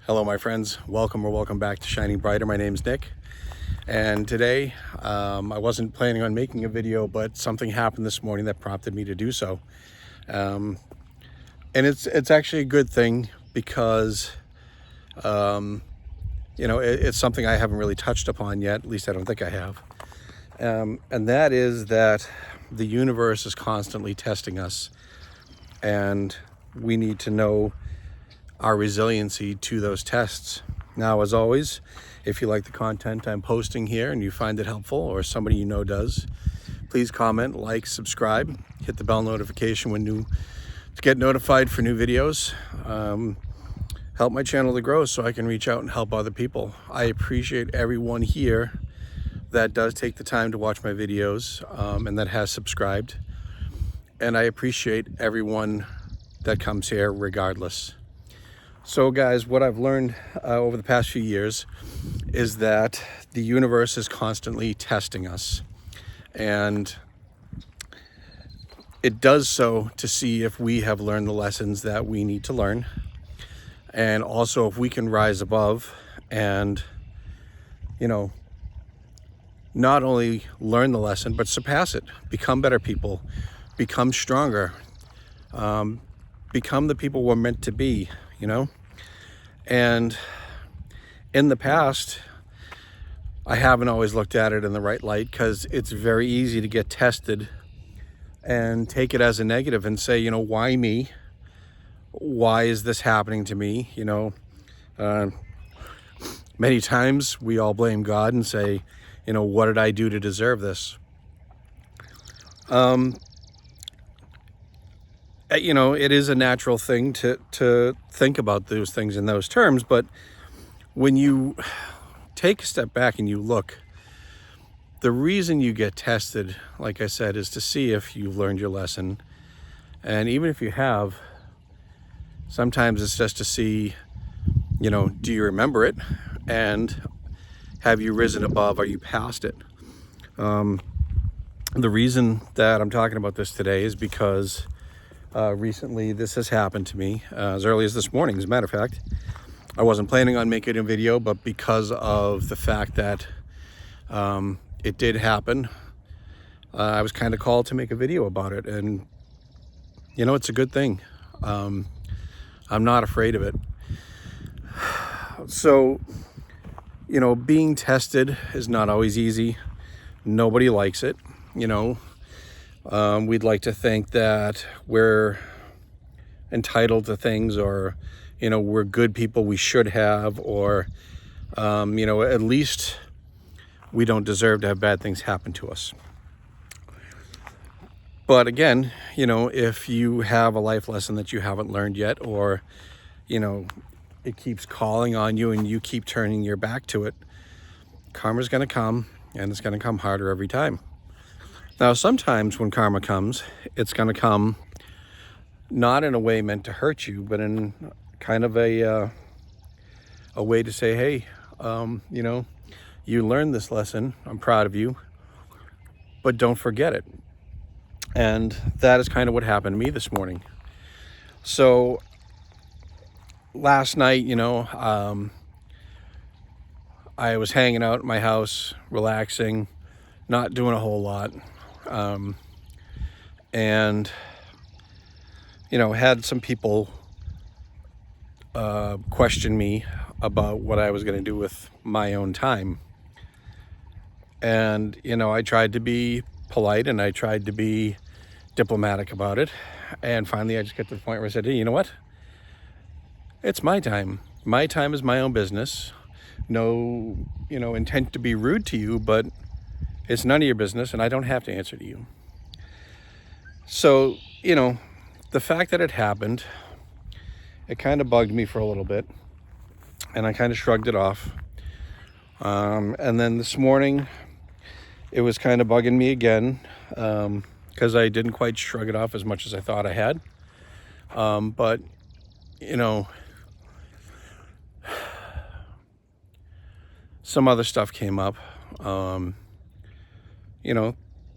Hello my friends, welcome back to Shining Brighter. My name's Nick, and today I wasn't planning on making a video, but something happened this morning that prompted me to do so. And it's actually a good thing because it's something I haven't really touched upon yet, at least I don't think I have. And that is that the universe is constantly testing us, and we need to know our resiliency to those tests. Now, as always, if you like the content I'm posting here and you find it helpful, or somebody you know does, please comment, like, subscribe, hit the bell notification to get notified for new videos. Help my channel to grow so I can reach out and help other people. I appreciate everyone here that does take the time to watch my videos and that has subscribed. And I appreciate everyone that comes here regardless. So guys, what I've learned over the past few years is that the universe is constantly testing us, and it does so to see if we have learned the lessons that we need to learn, and also if we can rise above and, not only learn the lesson, but surpass it, become better people, become stronger, become the people we're meant to be, And in the past, I haven't always looked at it in the right light, because it's very easy to get tested and take it as a negative and say, why me? Why is this happening to me? Many times we all blame God and say, what did I do to deserve this? It is a natural thing to think about those things in those terms, but when you take a step back and you look, the reason you get tested, like I said, is to see if you've learned your lesson. And even if you have, sometimes it's just to see, do you remember it? And have you risen above? Are you past it? The reason that I'm talking about this today is because recently this has happened to me as early as this morning. As a matter of fact, I wasn't planning on making a video, but because of the fact that it did happen, I was kind of called to make a video about it. And it's a good thing. I'm not afraid of it. So being tested is not always easy. Nobody likes it. We'd like to think that we're entitled to things, or, we're good people, we should have, or, at least we don't deserve to have bad things happen to us. But again, if you have a life lesson that you haven't learned yet, or, it keeps calling on you and you keep turning your back to it, karma's going to come, and it's going to come harder every time. Now, sometimes when karma comes, it's going to come not in a way meant to hurt you, but in kind of a way to say, hey, you learned this lesson. I'm proud of you, but don't forget it. And that is kind of what happened to me this morning. So last night, I was hanging out at my house, relaxing, not doing a whole lot. And had some people question me about what I was going to do with my own time. And I tried to be polite and I tried to be diplomatic about it. And finally I just got to the point where I said, hey, you know what? It's my time. My time is my own business. No, intent to be rude to you, but it's none of your business, and I don't have to answer to you. So, the fact that it happened, it kind of bugged me for a little bit, and I kind of shrugged it off. And then this morning, it was kind of bugging me again, because I didn't quite shrug it off as much as I thought I had. But, some other stuff came up.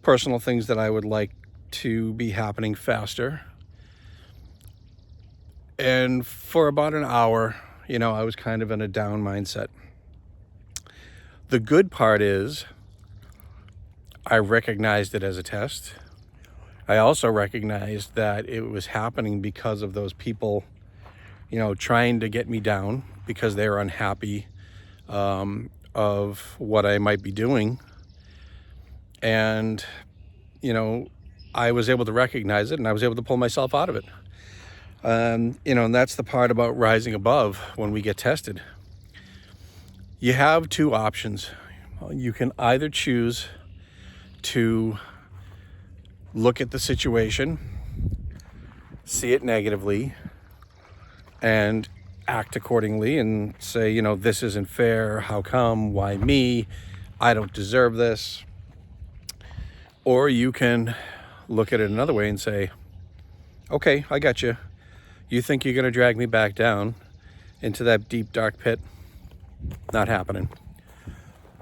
Personal things that I would like to be happening faster. And for about an hour, I was kind of in a down mindset. The good part is I recognized it as a test. I also recognized that it was happening because of those people, trying to get me down because they were unhappy of what I might be doing. And, I was able to recognize it, and I was able to pull myself out of it. And that's the part about rising above when we get tested. You have two options. You can either choose to look at the situation, see it negatively, and act accordingly and say, this isn't fair. How come? Why me? I don't deserve this. Or you can look at it another way and say, okay, I got you. You think you're going to drag me back down into that deep, dark pit? Not happening.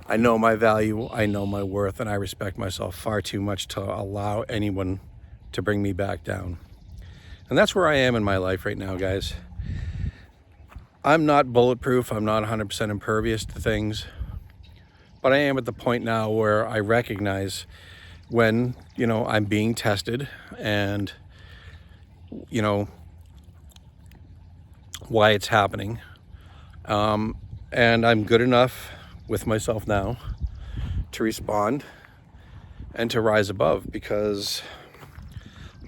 I know my value, I know my worth, and I respect myself far too much to allow anyone to bring me back down. And that's where I am in my life right now, guys. I'm not bulletproof. I'm not 100% impervious to things. But I am at the point now where I recognize when, I'm being tested and, why it's happening. And I'm good enough with myself now to respond and to rise above, because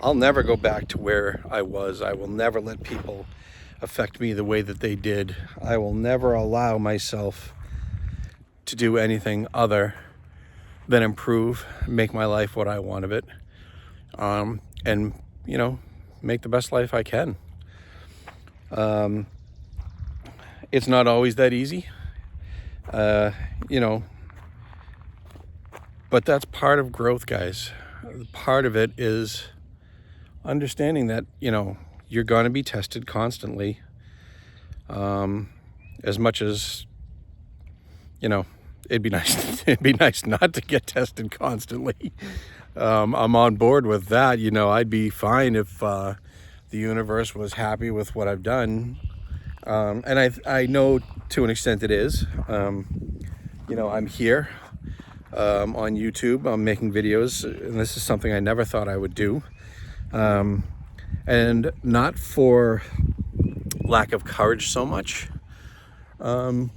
I'll never go back to where I was. I will never let people affect me the way that they did. I will never allow myself to do anything other than improve, make my life what I want of it, and, make the best life I can. It's not always that easy, but that's part of growth, guys. Part of it is understanding that, you're going to be tested constantly, as much as, it'd be nice not to get tested constantly. I'm on board with that. I'd be fine if the universe was happy with what I've done. And I know to an extent it is. I'm here on YouTube. I'm making videos, and this is something I never thought I would do. And not for lack of courage so much. But,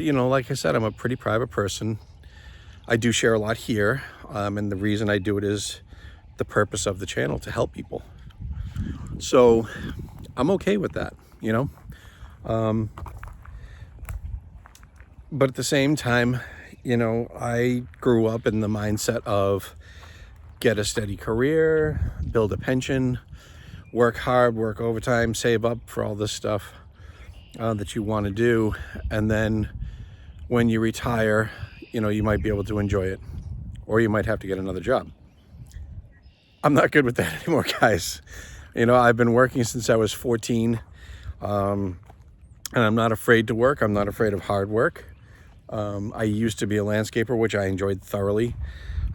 like I said, I'm a pretty private person. I do share a lot here. And the reason I do it is the purpose of the channel, to help people. So I'm okay with that, But at the same time, I grew up in the mindset of get a steady career, build a pension, work hard, work overtime, save up for all this stuff that you want to do. And then when you retire, you might be able to enjoy it, or you might have to get another job. I'm not good with that anymore, guys. I've been working since I was 14, and I'm not afraid to work. I'm not afraid of hard work. I used to be a landscaper, which I enjoyed thoroughly.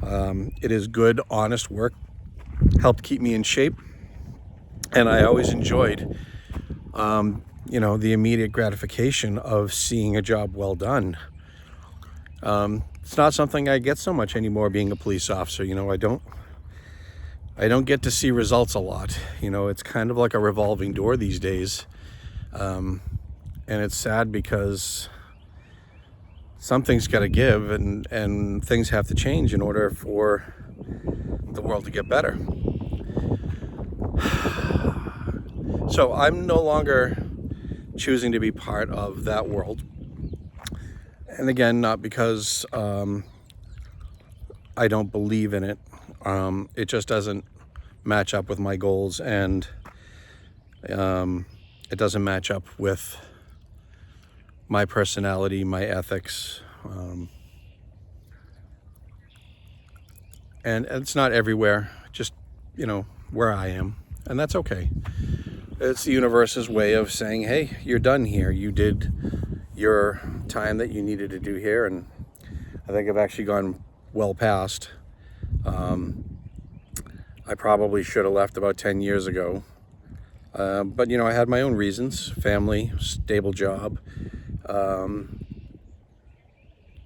It is good, honest work, helped keep me in shape. And I always enjoyed, the immediate gratification of seeing a job well done. It's not something I get so much anymore being a police officer. I don't get to see results a lot. It's kind of like a revolving door these days. And it's sad because something's got to give, and things have to change in order for the world to get better. So I'm no longer choosing to be part of that world. And again, not because I don't believe in it. It just doesn't match up with my goals, and it doesn't match up with my personality, my ethics. And it's not everywhere, just, where I am. And that's okay. It's the universe's way of saying, hey, you're done here. You did your time that you needed to do here. And I think I've actually gone well past. I probably should have left about 10 years ago. But, you know, I had my own reasons: family, stable job,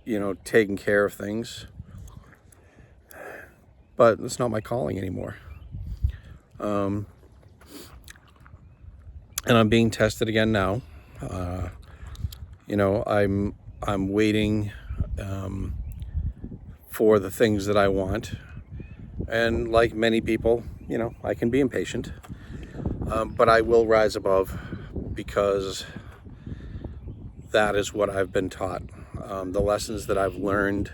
you know, taking care of things. But it's not my calling anymore. And I'm being tested again now. You know, I'm waiting for the things that I want. And like many people, you know, I can be impatient. But I will rise above, because that is what I've been taught. The lessons that I've learned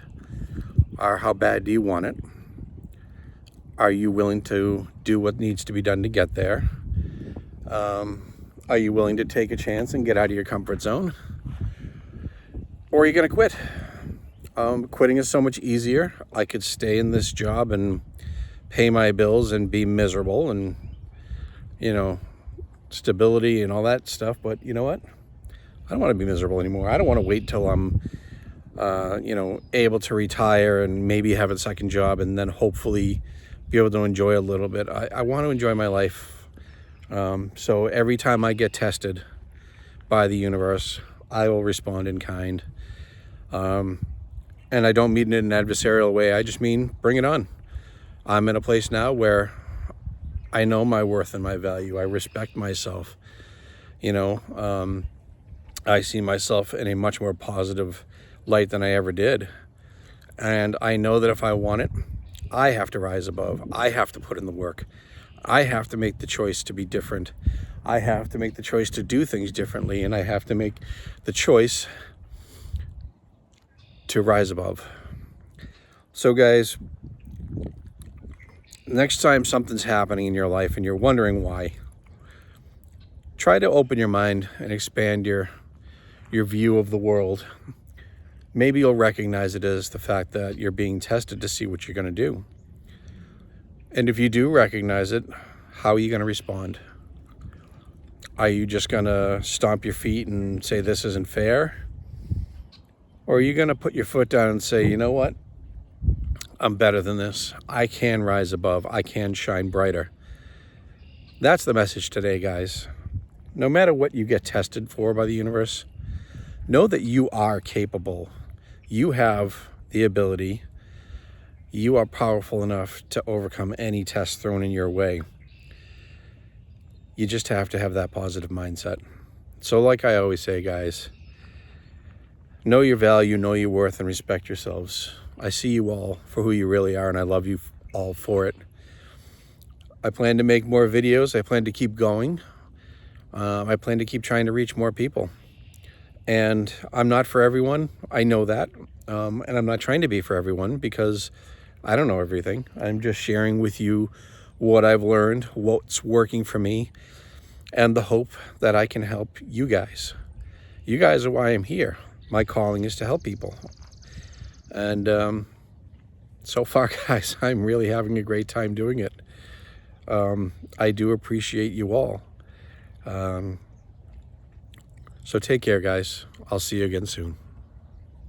are: how bad do you want it? Are you willing to do what needs to be done to get there? Are you willing to take a chance and get out of your comfort zone? Or are you going to quit? Quitting is so much easier. I could stay in this job and pay my bills and be miserable, and, you know, stability and all that stuff. But you know what? I don't want to be miserable anymore. I don't want to wait till I'm, you know, able to retire and maybe have a second job and then hopefully be able to enjoy a little bit. I want to enjoy my life. So every time I get tested by the universe, I will respond in kind. And I don't mean it in an adversarial way. I just mean, bring it on. I'm in a place now where I know my worth and my value. I respect myself. You know, I see myself in a much more positive light than I ever did. And I know that if I want it, I have to rise above. I have to put in the work. I have to make the choice to be different. I have to make the choice to do things differently. And I have to make the choice to rise above. So guys, next time something's happening in your life and you're wondering why, try to open your mind and expand your view of the world. Maybe you'll recognize it as the fact that you're being tested to see what you're going to do. And if you do recognize it, how are you going to respond? Are you just going to stomp your feet and say this isn't fair? Or are you going to put your foot down and say, you know what? I'm better than this. I can rise above. I can shine brighter. That's the message today, guys. No matter what you get tested for by the universe, know that you are capable. You have the ability. You are powerful enough to overcome any test thrown in your way. You just have to have that positive mindset. So like I always say, guys, know your value, know your worth, and respect yourselves. I see you all for who you really are, and I love you all for it. I plan to make more videos. I plan to keep going. I plan to keep trying to reach more people. And I'm not for everyone. I know that. And I'm not trying to be for everyone, because I don't know everything. I'm just sharing with you what I've learned, what's working for me, and the hope that I can help you guys. You guys are why I'm here. My calling is to help people. And so far, guys, I'm really having a great time doing it. I do appreciate you all. So take care, guys. I'll see you again soon.